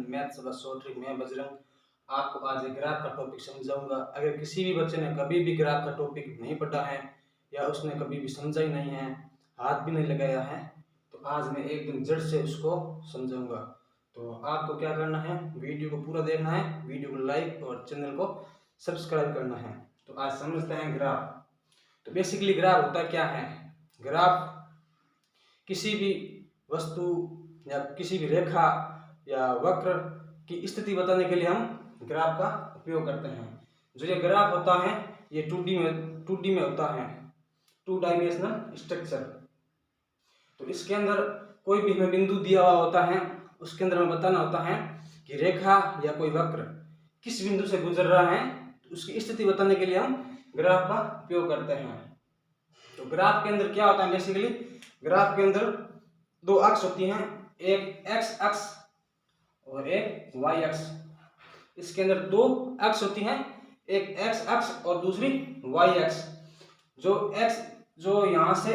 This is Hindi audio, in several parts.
चैनल मैथ्स व शॉर्ट ट्रिक में बजरंग आपको आज एक ग्राफ का टॉपिक समझाऊंगा। अगर किसी भी बच्चे ने कभी भी ग्राफ का टॉपिक नहीं पढ़ा है या उसने कभी भी समझा ही नहीं है, हाथ भी नहीं लगाया है, तो आज मैं एकदम जड़ से उसको समझाऊंगा। तो आपको क्या करना है, वीडियो को पूरा देखना है, वीडियो को लाइक और चैनल को सब्सक्राइब करना है। तो आज समझते हैं ग्राफ। तो बेसिकली ग्राफ होता क्या है? ग्राफ किसी भी वस्तु या किसी भी रेखा या वक्र की स्थिति बताने के लिए हम ग्राफ का उपयोग करते हैं। जो ये ग्राफ होता है ये 2D में होता है, 2 डायमेंशनल स्ट्रक्चर। तो इसके अंदर कोई भी हमें बिंदु दिया हुआ होता है, उसके अंदर हमें बताना होता है कि रेखा या कोई वक्र किस बिंदु से गुजर रहा है। तो उसकी स्थिति बताने के लिए हम ग्राफ का उपयोग करते हैं। तो ग्राफ के अंदर क्या होता है, बेसिकली ग्राफ के अंदर 2 अक्ष होती हैं, एक एक्स अक्ष और एक वाई अक्ष। इसके अंदर 2 अक्ष होती हैं, एक एक्स अक्ष और दूसरी वाई अक्ष। जो यहाँ से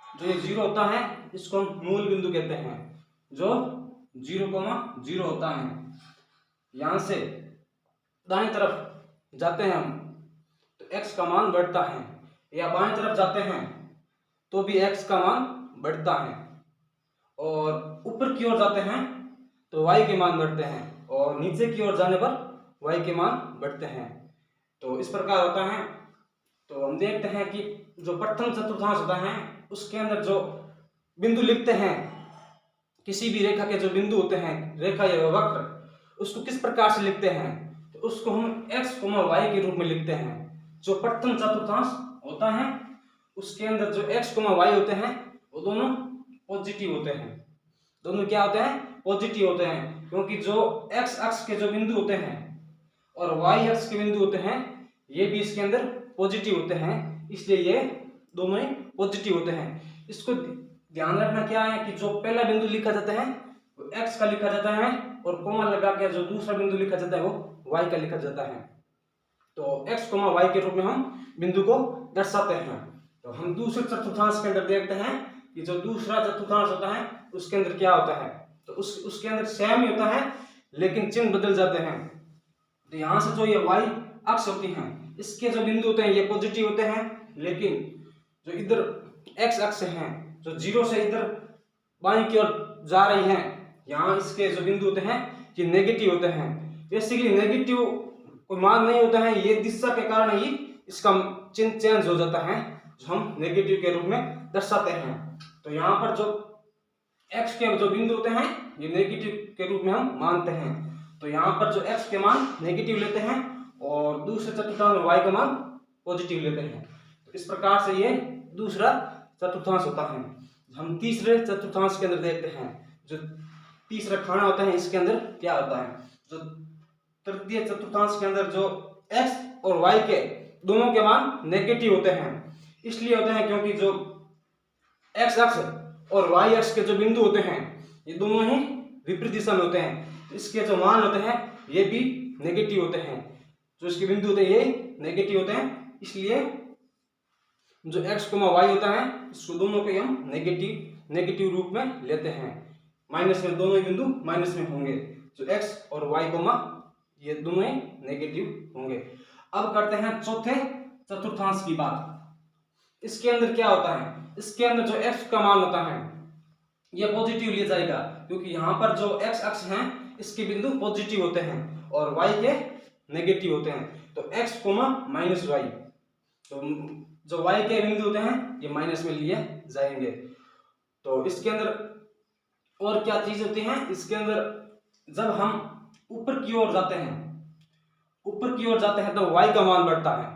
जो ये 0 होता है इसको हम मूल बिंदु कहते हैं। जो 0,0 होता है, यहाँ से दाईं तरफ जाते हैं हम तो x का मान बढ़ता है, या बाईं तरफ जाते हैं तो भी x का मान बढ़ता है, और ऊपर की ओर जाते हैं तो y के मान बढ़ते हैं, और नीचे की ओर जाने पर y के मान बढ़ते हैं। तो इस प्रकार होता है। तो हम देखते हैं कि जो प्रथम चतुर्थांश होता है उसके अंदर जो बिंदु लिखते हैं, किसी भी रेखा के जो बिंदु होते हैं, रेखा या वक्र, उसको किस प्रकार से लिखते हैं? तो उसको हम x, y के रूप में लिखते हैं। जो प्रथम चतुर्थांश होता है उसके अंदर जो x, y होते हैं वो दोनों पॉजिटिव होते हैं। दोनों क्या होते हैं? पॉजिटिव होते हैं, क्योंकि जो x अक्ष के जो बिंदु होते हैं और y अक्ष के बिंदु होते हैं ये भी इसके अंदर पॉजिटिव होते हैं, इसलिए ये दोनों ही पॉजिटिव होते हैं। इसको ध्यान रखना क्या है कि जो पहला बिंदु लिखा जाता है वो x का लिखा जाता है, और कोमा लगा के जो दूसरा बिंदु लिखा जाता है वो y का लिखा जाता है। तो x, y के रूप में हम बिंदु को दर्शाते हैं। तो हम दूसरे चतुर्थांश के अंदर देखते हैं कि जो दूसरा चतुर्थांश होता है उसके अंदर क्या होता है। तो उसके अंदर सेम ही होता है लेकिन चिन्ह बदल जाते हैं। तो यहाँ से जो ये y अक्ष होती हैं इसके जो बिंदु होते हैं ये पॉजिटिव होते हैं, लेकिन जो इधर x अक्ष हैं जो 0 से इधर बाईं की ओर जा रही हैं, यहाँ इसके जो बिंदु होते हैं ये नेगेटिव होते हैं। बेसिकली नेगेटिव कोई मान नहीं होता है, ये दिशा के कारण ही इसका चिन्ह चेंज हो जाता है, जो हम नेगेटिव के रूप में दर्शाते हैं। तो यहाँ पर जो x के जो बिंदु होते हैं ये नेगेटिव के रूप में हम मानते हैं। तो यहाँ पर जो x के मान नेगेटिव लेते हैं और दूसरे चतुर्थांश में y का मान पॉजिटिव लेते हैं। तो इस प्रकार से ये दूसरा चतुर्थांश होता है। हम तीसरे चतुर्थांश के अंदर देखते हैं, जो तीसरा खाना होता है इसके अंदर क्या होता है। जो तृतीय चतुर्थांश के अंदर जो x और y के दोनों के मान नेगेटिव होते हैं, इसलिए होते हैं क्योंकि जो x अक्ष और y अक्ष के जो बिंदु होते हैं ये दोनों ही विपरीत दिशा में होते हैं। तो इसके जो मान होते हैं ये भी नेगेटिव होते हैं। जो इसके बिंदु होते हैं ये नेगेटिव होते हैं, इसलिए जो x, y होता है इसको दोनों को हम नेगेटिव रूप में लेते हैं। माइनस में दोनों ही बिंदु माइनस में होंगे, जो x और y, ये दोनों ही नेगेटिव होंगे। अब करते हैं चौथे चतुर्थांश की बात। इसके अंदर क्या होता है? इसके अंदर जो x का मान होता है ये पॉजिटिव लिया जाएगा, क्योंकि यहाँ पर जो x अक्ष हैं इसके बिंदु पॉजिटिव होते हैं और y के नेगेटिव होते हैं। तो x, y, तो जो y के बिंदु होते हैं ये माइनस में लिए जाएंगे। तो इसके अंदर और क्या चीज होती है? इसके अंदर जब हम ऊपर की ओर जाते हैं तो y का मान बढ़ता है,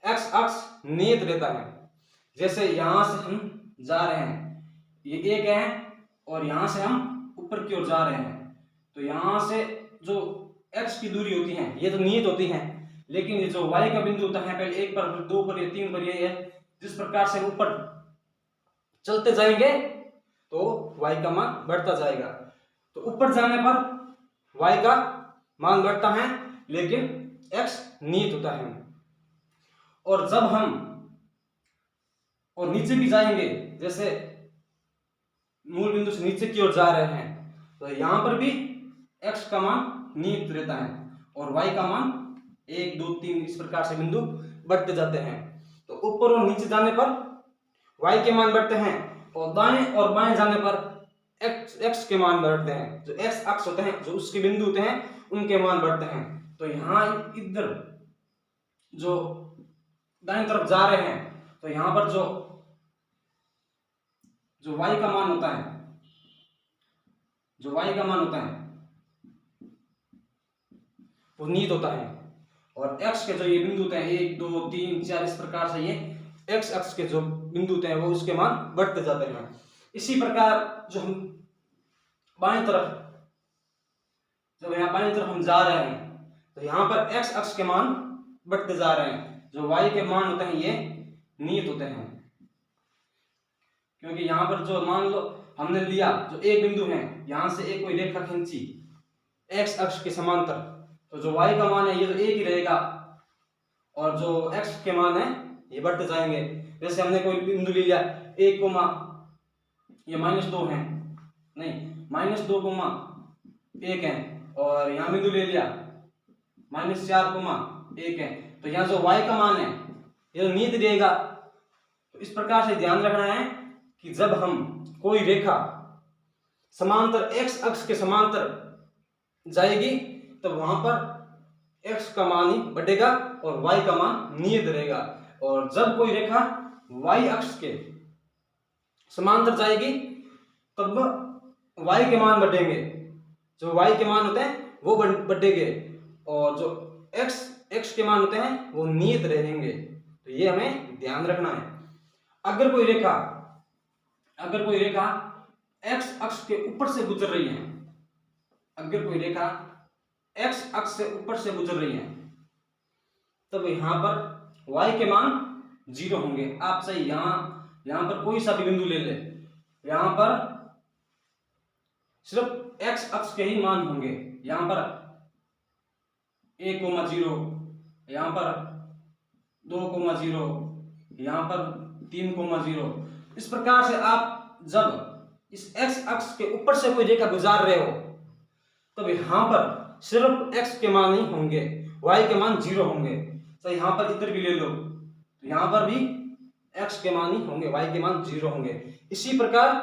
x अक्ष नियत रहता है। जैसे यहाँ से हम जा रहे हैं, ये एक है, और यहाँ से हम ऊपर की ओर जा रहे हैं, तो यहाँ से जो x की दूरी होती है ये तो नियत होती है, लेकिन ये जो y का बिंदु होता है पहले 1 पर, 2 पर, 3 पर, ये है। जिस प्रकार से ऊपर चलते जाएंगे तो y का मान बढ़ता जाएगा। तो ऊपर जाने पर y का मान बढ़ता है लेकिन x नियत होता है। और जब हम और नीचे भी जाएंगे, जैसे मूल बिंदु से नीचे की ओर जा रहे हैं, तो यहाँ पर भी x का मान नियत रहता है और y का मान 1 2 3 इस प्रकार से बिंदु बढ़ते जाते हैं। तो ऊपर और नीचे जाने पर y के मान बढ़ते हैं और दाएं और बाएं जाने पर x के मान बढ़ते हैं। जो x अक्ष होते हैं, जो उसके बिंदु होते हैं, उनके मान बढ़ते हैं। तो यहाँ इधर जो दाएं तरफ जा रहे हैं तो यहाँ पर जो y का मान होता है, जो y का मान होता है वो नियत होता है और x के जो ये बिंदु होते हैं 1 2 3 4 इस प्रकार से ये x अक्ष के जो बिंदु होते हैं वो उसके मान बढ़ते जाते हैं। इसी प्रकार जो हम बाएं तरफ, जब यहाँ बाएं तरफ हम जा रहे हैं तो यहाँ पर x अक्ष के मान बढ़ते जा रहे हैं। जो y के मान होते हैं ये नियत होते हैं, क्योंकि यहाँ पर जो मान लो हमने लिया जो एक बिंदु है, यहाँ से एक कोई रेखा खींची x अक्ष के समांतर, तो जो y का मान है ये तो एक ही रहेगा और जो x के मान है ये बढ़ते जाएंगे। जैसे हमने कोई बिंदु ले लिया 1 कोमा ये -2 है, नहीं -2 कोमा 1 है और यहाँ बिंदु ले लिया -4 कोमा 1 है, तो यहाँ जो y का मान है ये तो नियत रहेगा। तो इस प्रकार से ध्यान रखना है कि जब हम कोई रेखा समांतर x अक्ष के समांतर जाएगी तब वहां पर x का मान ही बढ़ेगा और y का मान नियत रहेगा, और जब कोई रेखा y अक्ष के समांतर जाएगी तब y के मान बढ़ेंगे। जो y के मान होते हैं वो बढ़ेंगे और जो x के मान होते हैं वो नियत रहेंगे। तो ये हमें ध्यान रखना है। अगर कोई रेखा x अक्ष के ऊपर से गुजर रही है, अगर कोई रेखा x अक्ष से ऊपर से गुजर रही है तब यहाँ पर y के मान 0 होंगे। आप सही यहाँ पर कोई सा भी बिंदु ले ले, यहाँ पर सिर्फ x अक्ष के ही मान होंगे। यहाँ पर 1,0, यहाँ पर 2,0, यहाँ पर 3,0। इस प्रकार से आप जब इस x अक्ष के ऊपर से कोई रेखा गुजार रहे हो तब यहाँ पर सिर्फ x के मान ही होंगे, y के मान 0 होंगे। तो यहाँ पर इधर भी ले लो तो यहाँ पर भी x के मान ही होंगे, y के मान 0 होंगे। इसी प्रकार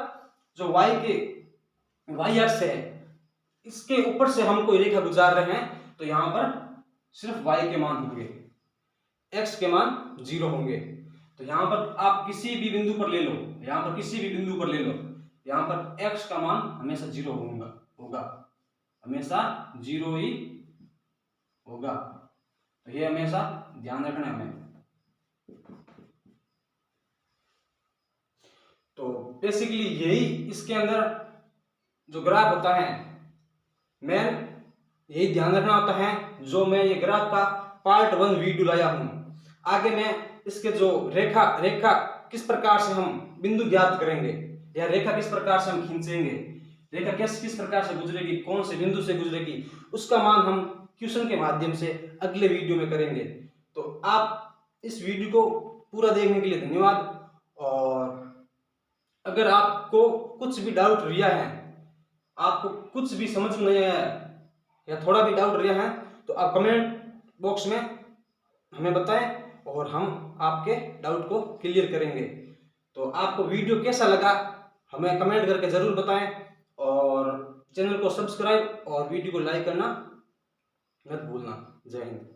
जो y अक्ष है इसके ऊपर से हम कोई रेखा गुजार रहे हैं तो यहाँ पर सिर्फ y के मान होंगे, x के मान 0 होंगे। तो यहाँ पर आप किसी भी बिंदु पर ले लो, यहाँ पर किसी भी बिंदु पर ले लो, यहाँ पर x का मान हमेशा 0 होगा, हमेशा 0 ही होगा। तो ये हमेशा ध्यान रखना है हमें। तो बेसिकली यही इसके अंदर जो ग्राफ होता है मेन यही ध्यान रखना होता है। जो मैं ये ग्राफ का पार्ट 1 वीडियो लाया हूं, आगे मैं इसके जो रेखा किस प्रकार से हम बिंदु ज्ञात करेंगे या रेखा किस प्रकार से हम खींचेंगे, रेखा किस प्रकार से गुजरेगी, कौन से बिंदु से गुजरेगी, उसका मान हम क्वेश्चन के माध्यम से अगले वीडियो में करेंगे। तो आप इस वीडियो को पूरा देखने के लिए धन्यवाद। और अगर आपको कुछ भी डाउट रिया है, आपको कुछ भी समझ नहीं आया या थोड़ा भी डाउट रिया है तो आप कमेंट बॉक्स में हमें बताएं और हम आपके डाउट को क्लियर करेंगे। तो आपको वीडियो कैसा लगा हमें कमेंट करके जरूर बताएं और चैनल को सब्सक्राइब और वीडियो को लाइक करना मत भूलना। जय हिंद।